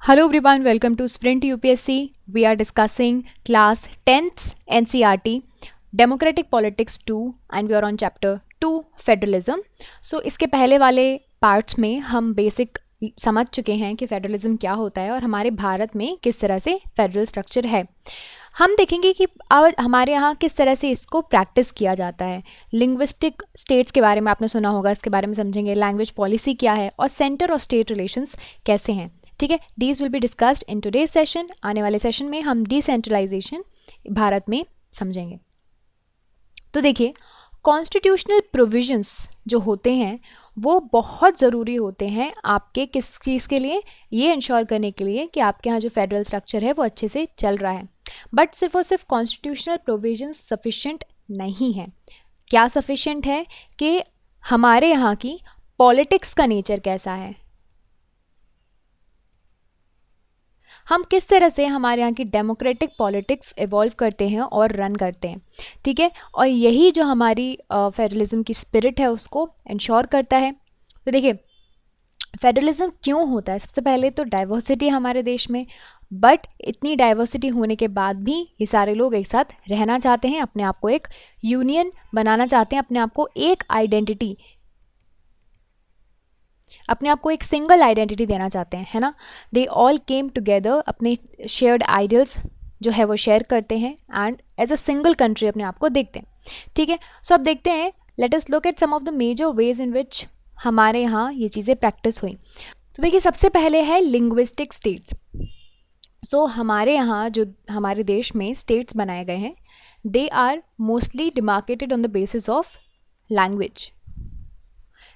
Hello everyone, welcome to Sprint UPSC. We are discussing class 10th NCERT Democratic Politics 2 and we are on chapter 2 Federalism. So इसके पहले वाले parts में हम basic समझ चुके हैं कि फेडरलिज्म क्या होता है और हमारे भारत में किस तरह से फेडरल स्ट्रक्चर है. हम देखेंगे कि अब हमारे यहाँ किस तरह से इसको प्रैक्टिस किया जाता है. लिंग्विस्टिक स्टेट्स के बारे में आपने सुना होगा, इसके बारे में समझेंगे. लैंग्वेज पॉलिसी क्या है और सेंटर और स्टेट रिलेशंस कैसे हैं. ठीक है, these will be discussed in today's session. आने वाले सेशन में हम डिसेंट्रलाइजेशन भारत में समझेंगे. तो देखिए, कॉन्स्टिट्यूशनल प्रोविजंस जो होते हैं वो बहुत ज़रूरी होते हैं आपके किस चीज़ के लिए, ये इंश्योर करने के लिए कि आपके यहाँ जो फेडरल स्ट्रक्चर है वो अच्छे से चल रहा है. बट सिर्फ और सिर्फ कॉन्स्टिट्यूशनल प्रोविजंस सफिशेंट नहीं है. क्या सफिशेंट है कि हमारे यहाँ की पॉलिटिक्स का नेचर कैसा है, हम किस तरह से हमारे यहाँ की डेमोक्रेटिक पॉलिटिक्स इवॉल्व करते हैं और रन करते हैं. ठीक है, और यही जो हमारी फेडरलिज्म की स्पिरिट है उसको इंश्योर करता है. तो देखिए, फेडरलिज्म क्यों होता है. सबसे पहले तो डाइवर्सिटी हमारे देश में, बट इतनी डाइवर्सिटी होने के बाद भी ये सारे लोग एक साथ रहना चाहते हैं, अपने आप को एक यूनियन बनाना चाहते हैं, अपने आप को एक आइडेंटिटी, अपने आप को एक सिंगल आइडेंटिटी देना चाहते हैं, है ना. दे ऑल केम टुगेदर, अपने शेयर्ड आइडियल्स जो है वो शेयर करते हैं and as a single country अपने आप को देखते हैं. ठीक है, सो अब देखते हैं, let us look at some of the major ways in which हमारे यहाँ ये चीज़ें प्रैक्टिस हुई. तो देखिए, सबसे पहले है लिंग्विस्टिक स्टेट्स. सो हमारे यहाँ जो हमारे देश में स्टेट्स बनाए गए हैं, they are mostly demarcated on the basis of language.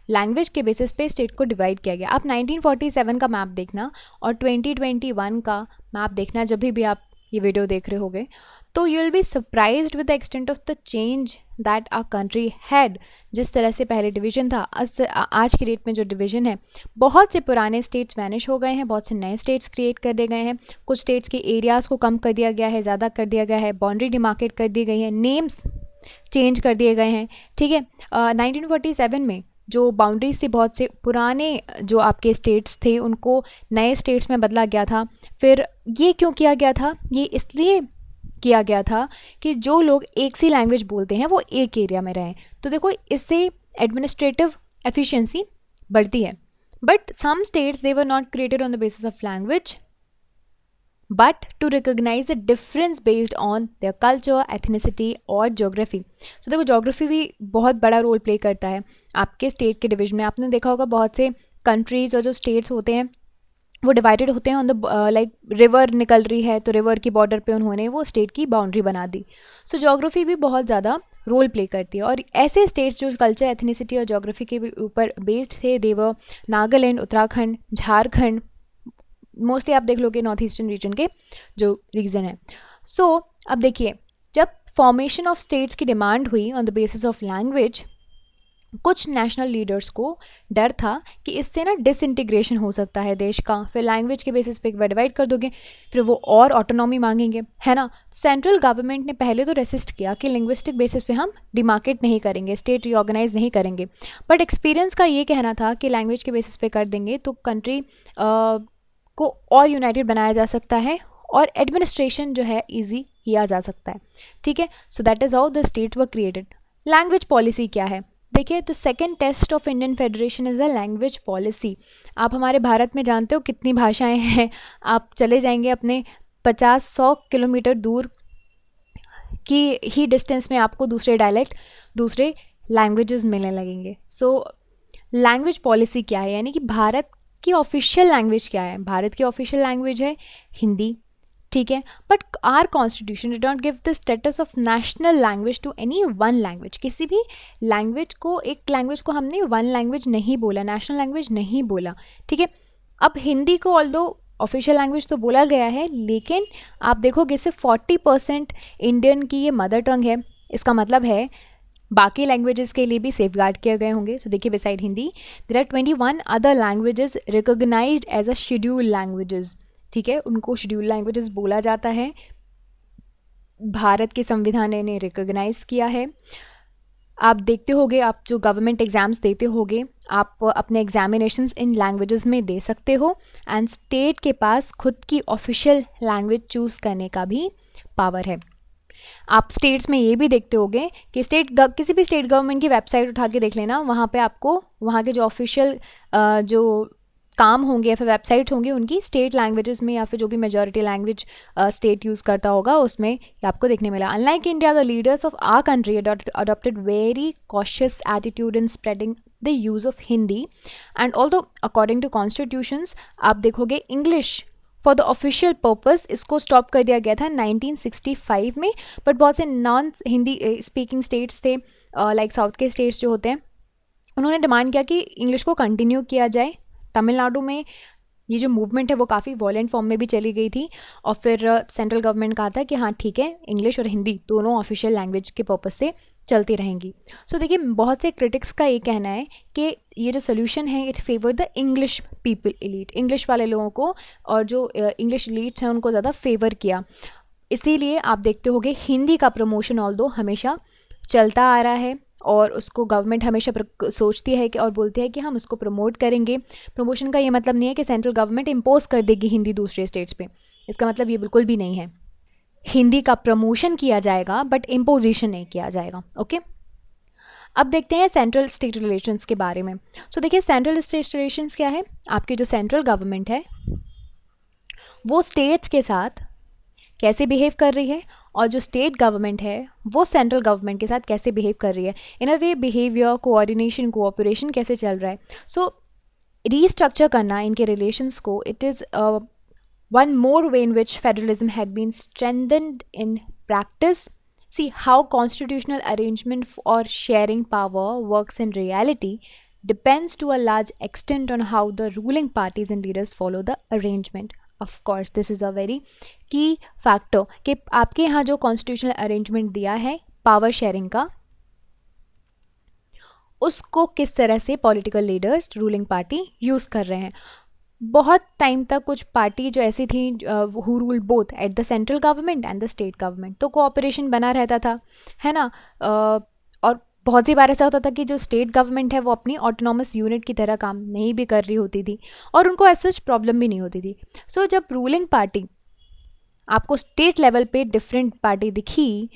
Language के बेसिस पे स्टेट को डिवाइड किया गया. आप 1947 का मैप देखना और 2021 का मैप देखना जब भी आप ये वीडियो देख रहे होगे, तो you will be surprised with the extent of the change that our country had. जिस तरह से पहले डिवीजन था, आज की डेट में जो डिवीजन है, बहुत से पुराने स्टेट्स वैनिश हो गए हैं, बहुत से नए स्टेट्स क्रिएट कर दिए गए हैं. कुछ स्टेट्स के एरियाज़ को कम कर दिया गया है, ज़्यादा कर दिया गया है, बाउंड्री डिमार्केट कर दी गई है, नेम्स चेंज कर दिए गए हैं. ठीक है, 1947 में जो बाउंड्रीज थी, बहुत से पुराने जो आपके स्टेट्स थे उनको नए स्टेट्स में बदला गया था. फिर ये क्यों किया गया था, ये इसलिए किया गया था कि जो लोग एक सी लैंग्वेज बोलते हैं वो एक एरिया में रहें. तो देखो, इससे एडमिनिस्ट्रेटिव एफिशिएंसी बढ़ती है. But some states they were not created on the basis of language but to recognize the difference based on their culture, ethnicity और geography. So देखो, geography भी बहुत बड़ा रोल प्ले करता है आपके स्टेट के डिवीजन में. आपने देखा होगा बहुत से कंट्रीज़ और जो स्टेट्स होते हैं वो डिवाइडेड होते हैं ऑन द लाइक रिवर निकल रही है तो रिवर की बॉर्डर पे उन्होंने वो स्टेट की बाउंड्री बना दी. सो जोग्राफी भी बहुत ज़्यादा रोल प्ले करती है. और ऐसे स्टेट्स जो कल्चर, एथनिसिटी और जोग्राफी के ऊपर बेस्ड थे, देवर नागालैंड, उत्तराखंड, झारखंड, मोस्टली आप देख लोगे नॉर्थ ईस्टर्न रीजन के जो रीजन है. सो अब देखिए, जब फॉर्मेशन ऑफ स्टेट्स की डिमांड हुई on the basis of language, कुछ नेशनल लीडर्स को डर था कि इससे ना डिसइंटीग्रेशन हो सकता है देश का. फिर लैंग्वेज के बेसिस पे एक बार डिवाइड कर दोगे, फिर वो और ऑटोनॉमी मांगेंगे, है ना. सेंट्रल गवर्नमेंट ने पहले तो रेसिस्ट किया कि लिंग्विस्टिक बेसिस पे हम डिमार्केट नहीं करेंगे, स्टेट रीऑर्गेनाइज नहीं करेंगे. बट एक्सपीरियंस का ये कहना था कि लैंग्वेज के बेसिस पे कर देंगे तो कंट्री को और यूनाइटेड बनाया जा सकता है और एडमिनिस्ट्रेशन जो है इजी किया जा सकता है. ठीक है, so that is how the state were created. Language policy क्या है, देखिए, तो second test of Indian federation is the language policy. आप हमारे भारत में जानते हो कितनी भाषाएं हैं. आप चले जाएंगे अपने 50-100 किलोमीटर दूर की ही डिस्टेंस में आपको दूसरे डायलेक्ट, दूसरे लैंग्वेजेस मिलने लगेंगे. सो लैंग्वेज पॉलिसी क्या है, यानी कि भारत की ऑफिशियल लैंग्वेज क्या है. भारत की ऑफिशियल लैंग्वेज है हिंदी. ठीक है, but our constitution did not give the status of national language to any one language. किसी भी लैंग्वेज को, एक लैंग्वेज को हमने वन लैंग्वेज नहीं बोला, नेशनल लैंग्वेज नहीं बोला. ठीक है, अब हिंदी को ऑल्दो ऑफिशियल लैंग्वेज तो बोला गया है, लेकिन आप देखोगे सिर्फ 40% इंडियन की ये मदर टंग है. इसका मतलब है बाकी लैंग्वेजेस के लिए भी सेफ गार्ड किए गए होंगे. तो देखिए, besides Hindi there are 21 other languages recognized as a schedule languages. ठीक है, उनको शेड्यूल लैंग्वेजेस बोला जाता है, भारत के संविधान ने रिकॉग्नाइज किया है. आप देखते होगे, आप जो गवर्नमेंट एग्जाम्स देते होगे आप अपने एग्जामिनेशंस इन लैंग्वेजेस में दे सकते हो एंड स्टेट के पास खुद की ऑफिशियल लैंग्वेज चूज़ करने का भी पावर है। आप स्टेट्स में ये भी देखते होंगे कि किसी भी स्टेट गवर्नमेंट की वेबसाइट उठा के देख लेना, वहाँ पे आपको वहाँ के जो ऑफिशियल जो काम होंगे या फिर वेबसाइट्स होंगी उनकी स्टेट लैंग्वेजेस में या फिर जो भी मेजॉरिटी लैंग्वेज स्टेट यूज़ करता होगा उसमें आपको देखने मिला। Unlike India, the leaders of our country adopted very cautious attitude in spreading the use of Hindi and although according to constitutions आप देखोगे English for the official purpose इसको स्टॉप कर दिया गया था 1965 में। बट बहुत से नॉन हिंदी स्पीकिंग स्टेट्स थे लाइक साउथ के स्टेट्स जो होते हैं, उन्होंने डिमांड किया कि इंग्लिश को कंटिन्यू किया जाए। तमिलनाडु में ये जो मूवमेंट है वो काफ़ी वॉलेंट फॉर्म में भी चली गई थी और फिर सेंट्रल गवर्नमेंट कहा था कि हाँ ठीक है, इंग्लिश और हिंदी दोनों ऑफिशियल लैंग्वेज के पर्पस से चलती रहेंगी। सो देखिए, बहुत से क्रिटिक्स का ये कहना है कि ये जो सोल्यूशन है it favour the English people elite, English वाले लोगों को और जो इंग्लिश एलीट्स हैं उनको ज़्यादा फेवर किया। इसीलिए आप देखते होंगे हिंदी का प्रमोशन ऑल्दो हमेशा चलता आ रहा है और उसको गवर्नमेंट हमेशा सोचती है कि और बोलती है कि हम उसको प्रमोट करेंगे। प्रमोशन का ये मतलब नहीं है कि सेंट्रल गवर्नमेंट इम्पोज कर देगी हिंदी दूसरे स्टेट्स पे, इसका मतलब ये बिल्कुल भी नहीं है। हिंदी का प्रमोशन किया जाएगा बट इम्पोजिशन नहीं किया जाएगा। ओके, अब देखते हैं सेंट्रल स्टेट रिलेशंस के बारे में। सो देखिए, सेंट्रल स्टेट रिलेशंस क्या है, आपकी जो सेंट्रल गवर्नमेंट है वो स्टेट्स के साथ कैसे बिहेव कर रही है और जो स्टेट गवर्नमेंट है वो सेंट्रल गवर्नमेंट के साथ कैसे बिहेव कर रही है। इन अ वे बिहेवियर, कोऑर्डिनेशन, कोऑपरेशन कैसे चल रहा है। सो रीस्ट्रक्चर करना इनके रिलेशंस को, it is one more way in which federalism had been strengthened in practice. See how constitutional arrangement for sharing power works in reality depends to a large extent on how the ruling parties and leaders follow the arrangement. Of course, this is a very key factor कि आपके यहाँ जो constitutional arrangement दिया है power sharing का, उसको किस तरह से political leaders, ruling party use कर रहे हैं। बहुत टाइम तक कुछ पार्टी जो ऐसी थी who rule both at the central government and the state government, तो कोऑपरेशन बना रहता था, है ना। और बहुत सी बार ऐसा होता था कि जो स्टेट गवर्नमेंट है वो अपनी ऑटोनॉमस यूनिट की तरह काम नहीं भी कर रही होती थी और उनको ऐसा प्रॉब्लम भी नहीं होती थी। सो जब रूलिंग पार्टी आपको स्टेट लेवल पे डिफरेंट पार्टी दिखी,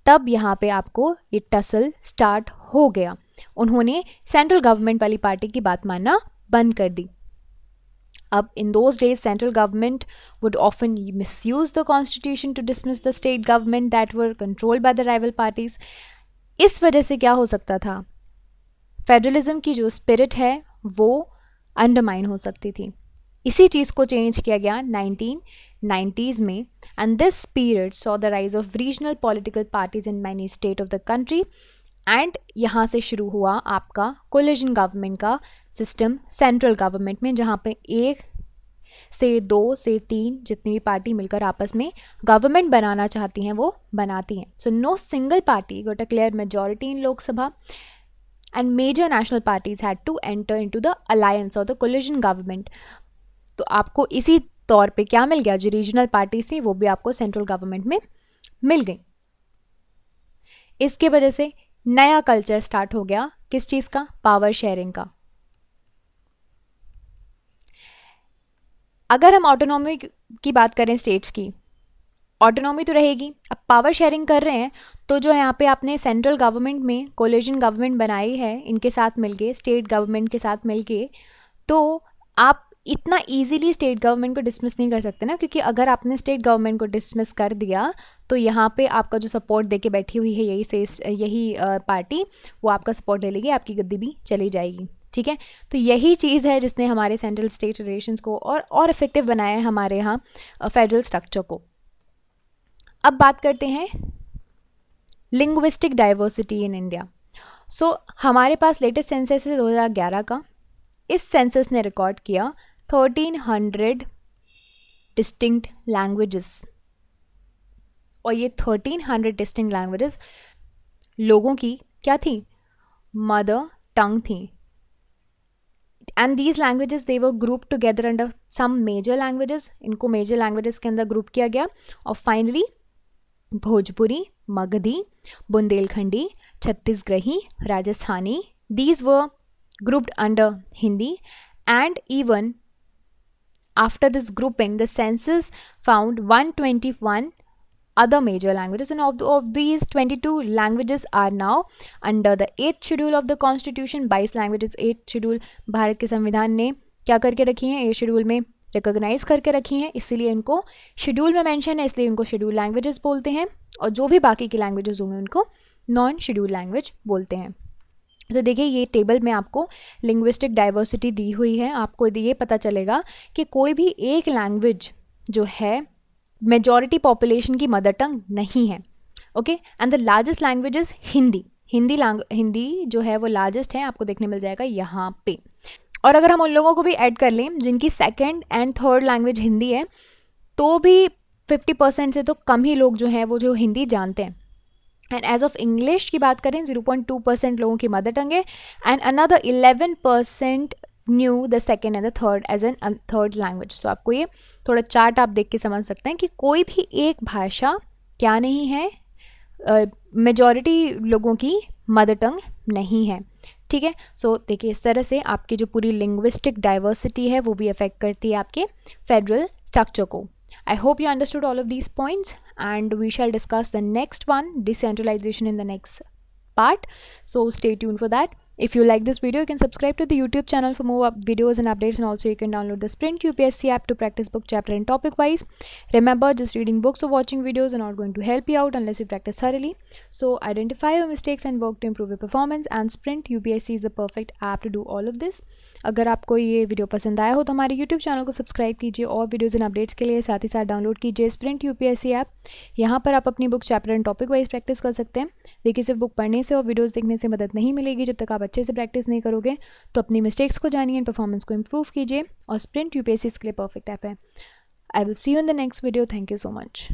तब यहाँ पे आपको ये टसल स्टार्ट हो गया। उन्होंने सेंट्रल गवर्नमेंट वाली पार्टी की बात मानना बंद कर दी। अब in those days central government would often misuse the constitution to dismiss the state government that were controlled by the rival parties. इस वजह से क्या हो सकता था, फेडरलिज्म की जो स्पिरिट है वो अंडरमाइन हो सकती थी। इसी चीज़ को चेंज किया गया 1990s में and this period saw the rise of regional political parties in many state of the country and यहाँ से शुरू हुआ आपका कोलिजन गवर्नमेंट का सिस्टम सेंट्रल गवर्नमेंट में, जहाँ पे 1 से 2 से 3 जितनी भी पार्टी मिलकर आपस में गवर्नमेंट बनाना चाहती हैं वो बनाती हैं। So no single party got a clear majority in Lok Sabha and major national parties had to enter into the alliance और द कोलिजन गवर्नमेंट। तो आपको इसी तौर पे क्या मिल गया, जो रीजनल पार्टीज थी वो भी आपको सेंट्रल गवर्नमेंट में मिल गई। इसके वजह से नया कल्चर स्टार्ट हो गया, किस चीज़ का, पावर शेयरिंग का। अगर हम ऑटोनॉमी की बात करें स्टेट्स की, ऑटोनॉमी तो रहेगी। अब पावर शेयरिंग कर रहे हैं तो जो यहाँ पे आपने सेंट्रल गवर्नमेंट में कोलिजन गवर्नमेंट बनाई है इनके साथ मिलके, स्टेट गवर्नमेंट के साथ मिलके, तो आप इतना इजीली स्टेट गवर्नमेंट को डिसमिस नहीं कर सकते ना, क्योंकि अगर आपने स्टेट गवर्नमेंट को डिसमिस कर दिया तो यहाँ पे आपका जो सपोर्ट देके बैठी हुई है यही पार्टी, वो आपका सपोर्ट ले लेगी, आपकी गद्दी भी चली जाएगी। ठीक है, तो यही चीज़ है जिसने हमारे सेंट्रल स्टेट रिलेशंस को और इफेक्टिव बनाया है हमारे यहाँ फेडरल स्ट्रक्चर को। अब बात करते हैं लिंग्विस्टिक डाइवर्सिटी इन इंडिया। सो हमारे पास लेटेस्ट सेंसस है 2011 का। इस सेंसस ने रिकॉर्ड किया 1300 डिस्टिंक्ट लैंग्वेजेस, और ये 1300 डिस्टिंक्ट लैंग्वेजेस लोगों की क्या थी, मदर टंग थी। And these languages they were group together under some major languages, इनको मेजर लैंग्वेजेस के अंदर ग्रुप किया गया। और finally Bhojpuri, Magadhi, Bundelkhandi, Chhattisgarhi, Rajasthani, these were grouped under Hindi, and even after this grouping the census found 121 other major languages, and of these 22 languages are now under the 8th schedule of the constitution. 22 languages 8th schedule Bharat के संविधान ने क्या करके रखी हैं, 8 schedule में recognise करके रखी हैं, इसीलिए इनको शेड्यूल में मेंशन है, इसलिए इनको शेड्यूल लैंग्वेजेस बोलते हैं, और जो भी बाकी की लैंग्वेजेस होंगे उनको नॉन शेड्यूल लैंग्वेज बोलते हैं। तो देखिए ये टेबल में आपको लिंग्विस्टिक डाइवर्सिटी दी हुई है, आपको ये पता चलेगा कि कोई भी एक लैंग्वेज जो है मेजॉरिटी पॉपुलेशन की मदर टंग नहीं है। Okay, and the largest language is Hindi. Hindi जो है वो लार्जेस्ट है, आपको देखने मिल जाएगा यहाँ पे। और अगर हम उन लोगों को भी ऐड कर लें जिनकी second and third language Hindi है, तो भी 50% से तो कम ही लोग जो हैं वो जो हिंदी जानते हैं। एंड एज ऑफ इंग्लिश की बात करें 0.2% लोगों की मदर टंग है, and another 11% knew the second and the third as an third language. तो आपको ये थोड़ा चार्ट आप देख के समझ सकते हैं कि कोई भी एक भाषा क्या नहीं है, मेजॉरिटी लोगों की मदर टंग नहीं है। ठीक है, सो देखिए इस तरह से आपकी जो पूरी लिंग्विस्टिक डाइवर्सिटी है वो भी अफेक्ट करती है आपके फेडरल स्ट्रक्चर को। I hope you understood all of these points, and we shall discuss the next one, decentralization, in the next part. So stay tuned for that. If you like this video, you can subscribe to the YouTube channel for more videos and updates, and also you can download the Sprint UPSC app to practice book chapter and topic wise. Remember, just reading books or watching videos are not going to help you out unless you practice thoroughly. So identify your mistakes and work to improve your performance, and Sprint UPSC is the perfect app to do all of this. अगर आपको ये video पसंद आया हो तो हमारे YouTube channel को subscribe कीजिए और वीडियोज़ एंड अपडेट्स के लिए साथ ही साथ डाउनलोड कीजिए स्प्रिंट UPSC ऐप। यहाँ पर आप अपनी book chapter and topic wise practice कर सकते हैं। देखिए सिर्फ बुक पढ़ने से और वीडियोज़ देखने से मदद नहीं मिलेगी, जब तक आप अच्छे से प्रैक्टिस नहीं करोगे। तो अपनी मिस्टेक्स को जानिए एंड परफॉर्मेंस को इम्प्रूव कीजिए, और स्प्रिंट UPSC इसके लिए परफेक्ट ऐप है। I will see you in the next video. Thank you so much.